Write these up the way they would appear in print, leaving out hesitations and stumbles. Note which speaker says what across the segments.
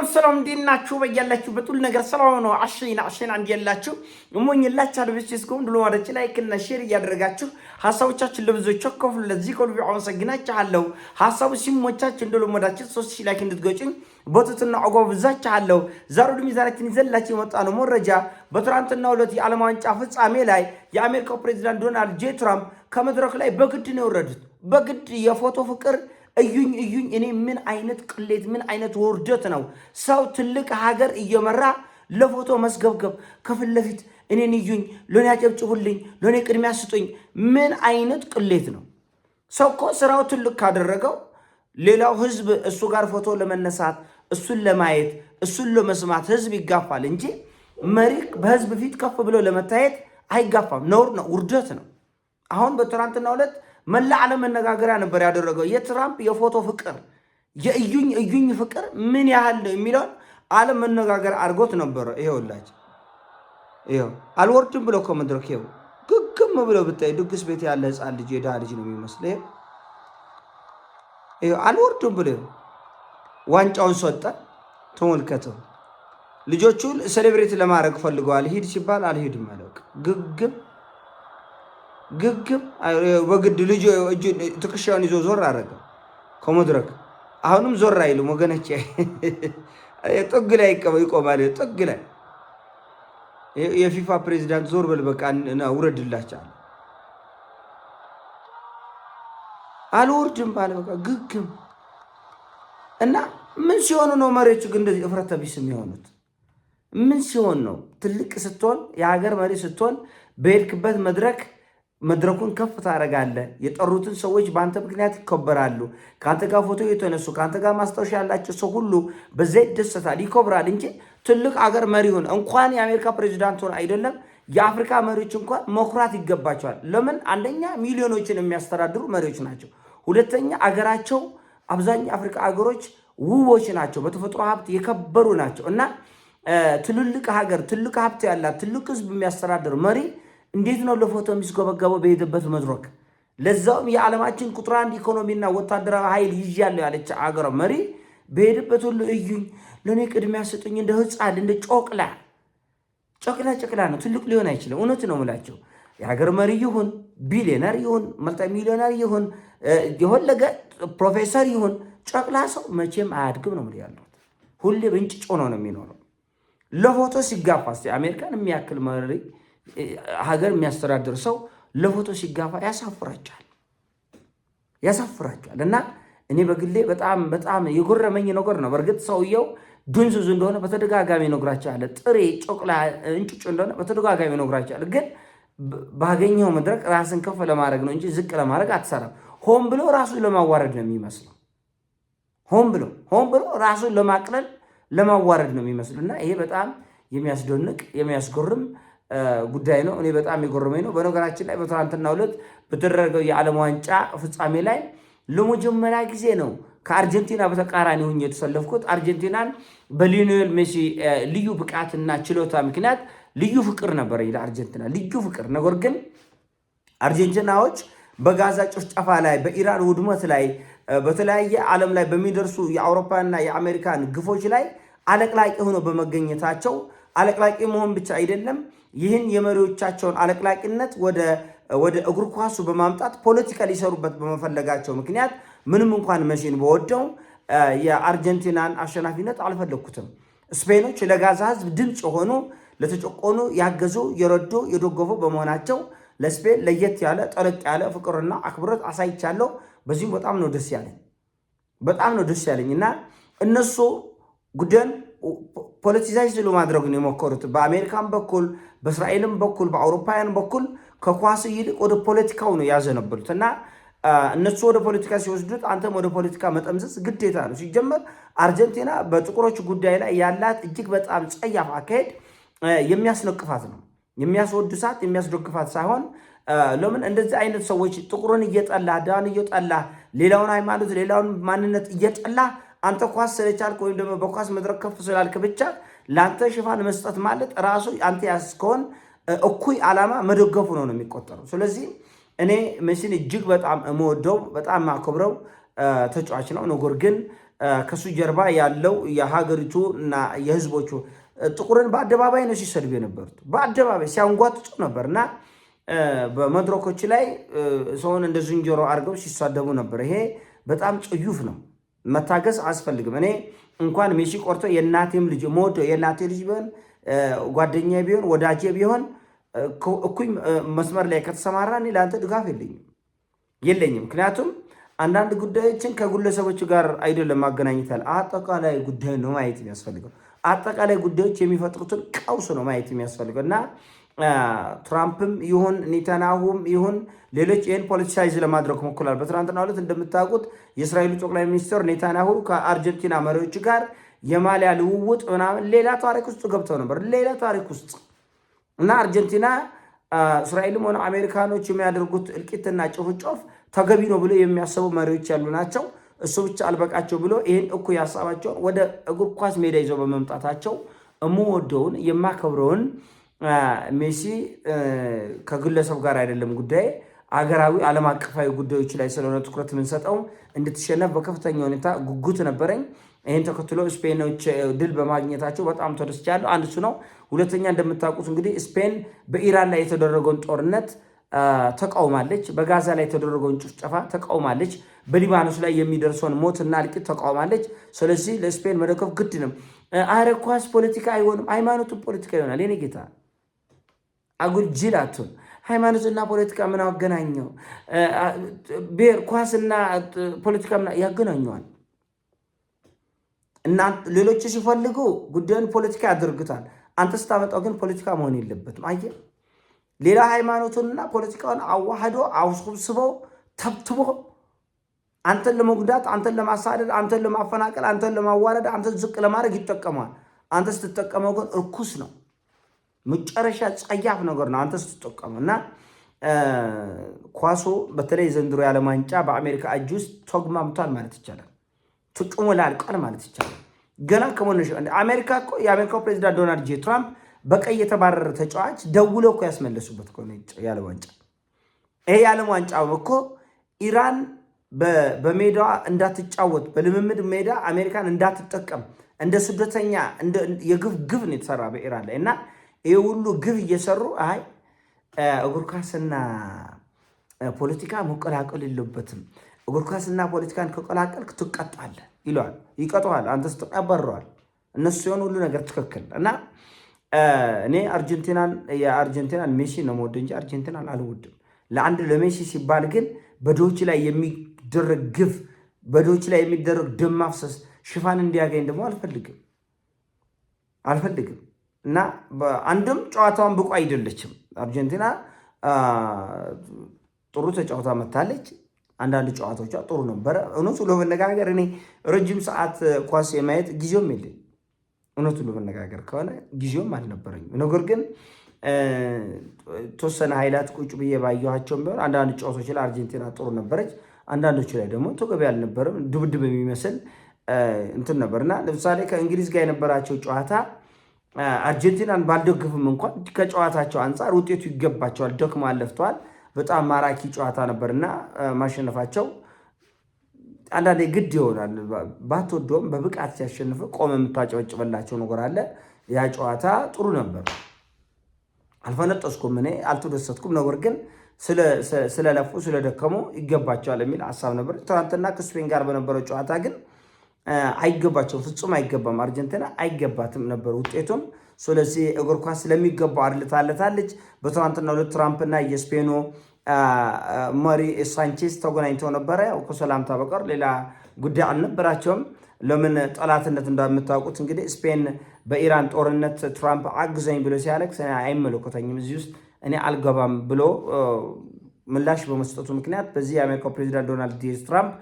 Speaker 1: ሰላም እንዲናችሁ በያላችሁ በጥል ነገር ሰላም ነው። አሽና እንዲያላችሁ እሞኝላችሁ አድብስስ ጎን ብሎ ወደች ላይክ እና ሼር ያደረጋችሁ ሐሳቦቻችን ለብዙዎች ተከፍሉ ለዚህ ኮልቢ አመሰግናችኋለሁ። ሐሳቡ ሲሞቻችሁ እንደለመዳችሁ 3000 ላይክ እንድትገጩኝ በትትና አጓብዛችኋለሁ። ዛሬ ሚዛናችን ይዘላችሁ የመጣ ነው መረጃ በትራንትናው ዕለት የዓለም ዋንጫ ፍጻሜ ላይ የአሜሪካው ፕሬዝዳንት ዶናልድ ጄ ትራምፕ ከመድረክ ላይ በግድ ነው የወረዱት። በግድ የፎቶ ፍቅር እዩኝ እኔ ምን አይነት ቅሌት ምን አይነት ውርደት ነው? ሰው ትልቅ ሀገር እየመራ ለፎቶ መስገብገብ ከፊት ለፊት እኔን እዩኝ፣ ለኔ ያጨብጭቡልኝ፣ ለኔ ቅድሚያ ስጡኝ። ምን አይነት ቅሌት ነው? ሰው እኮ ስራው ትልቅ ካደረገው ሌላው ህዝብ እሱ ጋር ፎቶ ለመነሳት እሱን ለማየት እሱን ለመስማት ህዝብ ይጋፋል እንጂ መሪ በህዝብ ፊት ከፍ ብሎ ለመታየት አይጋፋም። ነውር ነው፣ ውርደት ነው። አሁን በትናንትናው ዕለት መላ ዓለም መነጋገሪያ ነበር ያደረገው የትራምፕ የፎቶ ፍቅር የእዩኝ ፍቅር ምን ያህል ነው የሚለው ዓለም መነጋገር አድርጎት ነበር። ይሄው አልወርድም ብሎ ከመድረክ ይሄው ግግም ብሎ ብታይ ድግስ ቤት ያለ ህፃን ልጅ የዳ ልጅ ነው የሚመስለው። ይሄው አልወርድም ብሎ ዋንጫውን ሰጠ። ተመልከተው። ልጆቹ ሴሌብሬት ለማድረግ ፈልገዋል። ሂድ ሲባል አልሄድም አለ። ግግም በግድ ልጅ ትከሻውን ይዞ ዞር አረገ ከመድረክ። አሁንም ዞር አይልም ወገነቼ። ጥግ ላይ ይቆማል። ጥግ ላይ የፊፋ ፕሬዝዳንት ዞር በል በቃ ውረድላችኋል። አልወርድም ባለ በቃ ግግም። እና ምን ሲሆኑ ነው መሪዎቹ ግን እንደዚህ እፍረተ ቢስ የሚሆኑት? ምን ሲሆን ነው? ትልቅ ስትሆን የሀገር መሪ ስትሆን በሄድክበት መድረኩን ከፍ ታደርጋለህ። የጠሩትን ሰዎች በአንተ ምክንያት ይከበራሉ። ከአንተ ጋር ፎቶ የተነሱ ከአንተ ጋር ማስታወሻ ያላቸው ሰው ሁሉ በዛ ይደሰታል፣ ይከብራል እንጂ ትልቅ አገር መሪ ሆነ እንኳን የአሜሪካ ፕሬዚዳንት ሆነ አይደለም የአፍሪካ መሪዎች እንኳን መኩራት ይገባቸዋል። ለምን? አንደኛ ሚሊዮኖችን የሚያስተዳድሩ መሪዎች ናቸው። ሁለተኛ አገራቸው አብዛኛው የአፍሪካ አገሮች ውቦች ናቸው፣ በተፈጥሮ ሀብት የከበሩ ናቸው። እና ትልልቅ ሀገር ትልቅ ሀብት ያላት ትልቅ ህዝብ የሚያስተዳድር መሪ እንዴት ነው ለፎቶ የሚስገበገበው በሄደበት መድረክ? ለዛውም የዓለማችን ቁጥር 1 ኢኮኖሚና ወታደራዊ ኃይል ይዣለሁ ያለች አገር መሪ በሄደበት ሁሉ እዩኝ፣ ለኔ ቅድሚያ ስጡኝ። እንደ ህፃን እንደ ጨቅላ ነው፣ ትልቅ ሊሆን አይችልም። እውነት ነው የምላቸው። የሀገር መሪ ይሁን ቢሊዮነር ይሁን መልቲ ሚሊዮነር ይሁን የፈለገ ፕሮፌሰር ይሁን ጨቅላ ሰው መቼም አያድግም ነው ያለው። ሁሌ በእንጭጮ ነው የሚኖረው። ለፎቶ ሲጋፋ አሜሪካን የሚያክል መሪ ሀገር የሚያስተዳድር ሰው ለፎቶ ሲጋፋ ያሳፍራቸዋል። እና እኔ በግሌ በጣም የጎረመኝ ነገር ነው። በእርግጥ ሰውየው ድንዙዝ እንደሆነ በተደጋጋሚ ነግራቸዋል። ጥሬ ጮቅላ እንጭጭ እንደሆነ በተደጋጋሚ ነግራቸዋል። ግን ባገኘው መድረክ ራስን ከፍ ለማድረግ ነው እንጂ ዝቅ ለማድረግ አትሰራም። ሆን ብሎ ራሱን ለማዋረድ ነው የሚመስለው። ሆን ብሎ ራሱን ለማቅለል ለማዋረድ ነው የሚመስለው። እና ይሄ በጣም የሚያስደንቅ የሚያስጎርም ጉዳይ ነው። እኔ በጣም የጎረመኝ ነው። በነገራችን ላይ በትናንትናው ዕለት በተደረገው የዓለም ዋንጫ ፍጻሜ ላይ ለመጀመሪያ ጊዜ ነው ከአርጀንቲና በተቃራኒ ሆኜ የተሰለፍኩት። አርጀንቲናን በሊዮኔል ሜሲ ልዩ ብቃትና ችሎታ ምክንያት ልዩ ፍቅር ነበር ለአርጀንቲና ልዩ ፍቅር። ነገር ግን አርጀንቲናዎች በጋዛ ጭፍጨፋ ላይ በኢራን ውድመት ላይ በተለያየ ዓለም ላይ በሚደርሱ የአውሮፓና የአሜሪካን ግፎች ላይ አለቅላቂ ሆነው በመገኘታቸው አለቅላቂ መሆን ብቻ አይደለም፣ ይህን የመሪዎቻቸውን አለቅላቂነት ወደ እግር ኳሱ በማምጣት ፖለቲካ ሊሰሩበት በመፈለጋቸው ምክንያት ምንም እንኳን መሲን በወደው የአርጀንቲናን አሸናፊነት አልፈለግኩትም። ስፔኖች ለጋዛ ህዝብ ድምፅ የሆኑ ለተጨቆኑ ያገዙ የረዱ የደገፉ በመሆናቸው ለስፔን ለየት ያለ ጠለቅ ያለ ፍቅርና አክብሮት አሳይቻለሁ። በዚህም በጣም ነው ደስ ያለኝ እና እነሱ ጉዳዩን ፖለቲሳይዝ ለማድረግ ነው የሞከሩት። በአሜሪካን በኩል በእስራኤልም በኩል በአውሮፓውያን በኩል ከኳስ ይልቅ ወደ ፖለቲካው ነው ያዘነበሉት። እና እነሱ ወደ ፖለቲካ ሲወስዱት አንተም ወደ ፖለቲካ መጠምዘዝ ግዴታ ነው። ሲጀመር አርጀንቲና በጥቁሮች ጉዳይ ላይ ያላት እጅግ በጣም ጸያፍ አካሄድ የሚያስነቅፋት ነው። የሚያስወድሳት የሚያስደግፋት ሳይሆን ለምን እንደዚህ አይነት ሰዎች ጥቁሩን እየጠላ ዳን እየጠላ ሌላውን ሃይማኖት ሌላውን ማንነት እየጠላ አንተ ኳስ ስለቻልክ ወይም ደግሞ በኳስ መድረክ ከፍ ስላልክ ብቻ ለአንተ ሽፋን መስጠት ማለት ራሱ አንተ ያስከውን እኩይ ዓላማ መደገፉ ነው የሚቆጠረው። ስለዚህ እኔ ሜሲን እጅግ በጣም የምወደው በጣም ማከብረው ተጫዋች ነው። ነገር ግን ከሱ ጀርባ ያለው የሀገሪቱ እና የህዝቦቹ ጥቁርን በአደባባይ ነው ሲሰድቡ የነበሩት። በአደባባይ ሲያንጓጥጡ ነበር እና በመድረኮች ላይ ሰውን እንደ ዝንጀሮ አድርገው ሲሳደቡ ነበር። ይሄ በጣም ጽዩፍ ነው። መታገስ አያስፈልግም። እኔ እንኳን ሜሲ ቆርቶ የእናቴም ልጅ የምወደው የእናቴ ልጅ ቢሆን ጓደኛ ቢሆን ወዳጄ ቢሆን እኩኝ መስመር ላይ ከተሰማራ እኔ ለአንተ ድጋፍ የለኝም። ምክንያቱም አንዳንድ ጉዳዮችን ከግለሰቦች ጋር አይደለም ማገናኘታል። አጠቃላይ ጉዳይ ነው ማየት የሚያስፈልገው። አጠቃላይ ጉዳዮች የሚፈጥሩትን ቀውስ ነው ማየት የሚያስፈልገው እና ትራምፕም ይሁን ኔታንያሁም ይሁን ሌሎች ይህን ፖለቲሳይዝ ለማድረግ ሞክሯል። በትናንትናው ዕለት እንደምታውቁት የእስራኤሉ ጠቅላይ ሚኒስትር ኔታንያሁ ከአርጀንቲና መሪዎች ጋር የማሊያ ልውውጥ ምናምን ሌላ ታሪክ ውስጥ ገብተው ነበር። ሌላ ታሪክ ውስጥ እና አርጀንቲና እስራኤልም ሆነ አሜሪካኖች የሚያደርጉት እልቂትና ጭፍጨፍ ተገቢ ነው ብሎ የሚያስቡ መሪዎች ያሉ ናቸው። እሱ ብቻ አልበቃቸው ብሎ ይህን እኩይ ሀሳባቸውን ወደ እግር ኳስ ሜዳ ይዘው በመምጣታቸው የምወደውን የማከብረውን ሜሲ ከግለሰብ ጋር አይደለም ጉዳይ አገራዊ ዓለም አቀፋዊ ጉዳዮች ላይ ስለሆነ ትኩረት የምንሰጠው እንድትሸነፍ በከፍተኛ ሁኔታ ጉጉት ነበረኝ። ይህን ተከትሎ ስፔኖች ድል በማግኘታቸው በጣም ተደስቻለሁ። አንድ እሱ ነው። ሁለተኛ እንደምታውቁት እንግዲህ ስፔን በኢራን ላይ የተደረገውን ጦርነት ተቃውማለች። በጋዛ ላይ የተደረገውን ጭፍጨፋ ተቃውማለች። በሊባኖስ ላይ የሚደርሰውን ሞትና እልቂት ተቃውማለች። ስለዚህ ለስፔን መደገፍ ግድ ነው። አረ ኳስ ፖለቲካ አይሆንም፣ ሃይማኖቱን ፖለቲካ ይሆናል። የኔ ጌታ አጉል ጅላቱን ሃይማኖትና ፖለቲካ ምን አገናኘው? ብሔር ኳስና ፖለቲካ ምን ያገናኘዋል? እና ሌሎች ሲፈልጉ ጉዳዩን ፖለቲካ ያደርጉታል። አንተ ስታመጣው ግን ፖለቲካ መሆን የለበትም። አየህ፣ ሌላ ሃይማኖቱንና ፖለቲካውን አዋህዶ አውስብስቦ ተብትቦ አንተን ለመጉዳት፣ አንተን ለማሳደድ፣ አንተን ለማፈናቀል፣ አንተን ለማዋረድ፣ አንተን ዝቅ ለማድረግ ይጠቀማል። አንተ ስትጠቀመው ግን እርኩስ ነው። መጨረሻ ጸያፍ ነገር ነው አንተ ስትጠቀመው። እና ኳሱ በተለይ ዘንድሮ የዓለም ዋንጫ በአሜሪካ እጅ ውስጥ ተግማምቷል ማለት ይቻላል። ጥቅሙ ላልቋል ማለት ይቻላል። ገና ከመነሻ አሜሪካ እኮ የአሜሪካው ፕሬዚዳንት ዶናልድ ጄ ትራምፕ በቀይ የተባረረ ተጫዋች ደውለው እኮ ያስመለሱበት እኮ ነው የዓለም ዋንጫ። ይሄ የዓለም ዋንጫ እኮ ኢራን በሜዳዋ እንዳትጫወት በልምምድ ሜዳ አሜሪካን እንዳትጠቀም እንደ ስደተኛ የግፍ ግፍ ነው የተሰራ በኢራን ላይ እና ይህ ሁሉ ግፍ እየሰሩ አይ እግር ኳስና ፖለቲካ መቀላቀል የለበትም፣ እግር ኳስና ፖለቲካን ከቀላቀልክ ትቀጣለህ ይለዋል። ይቀጠዋል፣ አንተ ስትቀበረዋል። እነሱ ሲሆን ሁሉ ነገር ትክክል እና እኔ የአርጀንቲናን ሜሲ ነው የምወደው እንጂ አርጀንቲናን አልወድም። ለአንድ ለሜሲ ሲባል ግን በዶች ላይ የሚደረግ ግፍ፣ በዶች ላይ የሚደረግ ደም ማፍሰስ ሽፋን እንዲያገኝ ደግሞ አልፈልግም እና አንድም ጨዋታውን ብቁ አይደለችም። አርጀንቲና ጥሩ ተጫዋታ መታለች። አንዳንድ ጨዋታዎቿ ጥሩ ነበረ። እውነቱ ለመነጋገር እኔ ረጅም ሰዓት ኳስ የማየት ጊዜውም የለኝ። እውነቱ ለመነጋገር ከሆነ ጊዜውም አልነበረኝም። ነገር ግን ተወሰነ ኃይላት ቁጭ ብዬ ባየኋቸውም ቢሆን አንዳንድ ጨዋታዎች ላይ አርጀንቲና ጥሩ ነበረች። አንዳንዶቹ ላይ ደግሞ ተገቢ አልነበረም። ድብድብ የሚመስል እንትን ነበርና ለምሳሌ ከእንግሊዝ ጋር የነበራቸው ጨዋታ አርጀንቲናን ባልደግፍም እንኳን ከጨዋታቸው አንጻር ውጤቱ ይገባቸዋል። ደክመዋል፣ ለፍተዋል። በጣም ማራኪ ጨዋታ ነበርና ማሸነፋቸው አንዳንዴ ግድ ይሆናል። ባትወደውም በብቃት ሲያሸንፍ ቆመ የምታጨበጭበላቸው ነገር አለ። ያ ጨዋታ ጥሩ ነበር። አልፈነጠስኩም፣ እኔ አልተደሰትኩም። ነገር ግን ስለለፉ ስለደከሙ ይገባቸዋል የሚል ሀሳብ ነበር። ትናንትና ከስፔን ጋር በነበረው ጨዋታ ግን አይገባቸውም፣ ፍጹም አይገባም። አርጀንቲና አይገባትም ነበር ውጤቱም። ስለዚህ እግር ኳስ ስለሚገባው አድልታለታለች። በትናንትናው ዕለት ትራምፕና የስፔኑ መሪ ሳንቼዝ ተገናኝተው ነበረ። ያው ከሰላምታ በቀር ሌላ ጉዳይ አልነበራቸውም። ለምን ጠላትነት እንደምታውቁት እንግዲህ ስፔን በኢራን ጦርነት ትራምፕ አግዘኝ ብሎ ሲያለቅስ አይመለከተኝም እዚህ ውስጥ እኔ አልገባም ብሎ ምላሽ በመስጠቱ ምክንያት በዚህ የአሜሪካው ፕሬዚዳንት ዶናልድ ትራምፕ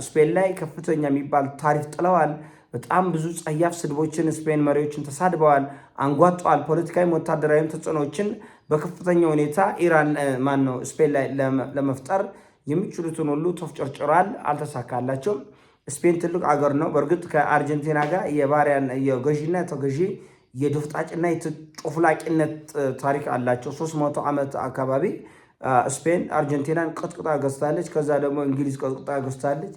Speaker 1: ስፔን ላይ ከፍተኛ የሚባል ታሪፍ ጥለዋል። በጣም ብዙ ጸያፍ ስድቦችን ስፔን መሪዎችን ተሳድበዋል፣ አንጓጠዋል። ፖለቲካዊም ወታደራዊም ተጽዕኖዎችን በከፍተኛ ሁኔታ ኢራን ስፔን ላይ ለመፍጠር የሚችሉትን ሁሉ ተፍጨርጭሯል። አልተሳካላቸውም። ስፔን ትልቅ አገር ነው። በእርግጥ ከአርጀንቲና ጋር የባሪያን የገዢና ተገዢ የድፍጣጭና የጨፍላቂነት ታሪክ አላቸው። 300 ዓመት አካባቢ ስፔን አርጀንቲናን ቀጥቅጣ ገዝታለች። ከዛ ደግሞ እንግሊዝ ቀጥቅጣ ገዝታለች።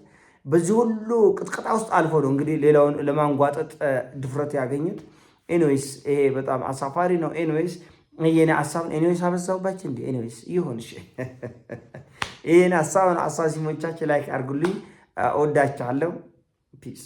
Speaker 1: በዚህ ሁሉ ቅጥቅጣ ውስጥ አልፎ ነው እንግዲህ ሌላውን ለማንጓጠጥ ድፍረት ያገኙት። ኤኒዌይስ ይሄ በጣም አሳፋሪ ነው። ኤኒዌይስ የኔ ሀሳብን ኤኒዌይስ አበዛሁባችሁ እንዴ? ኤኒዌይስ ይሁን እሺ። ይሄን ሀሳብን አሳሲሞቻችሁ ላይክ አድርጉልኝ። እወዳችኋለሁ። ፒስ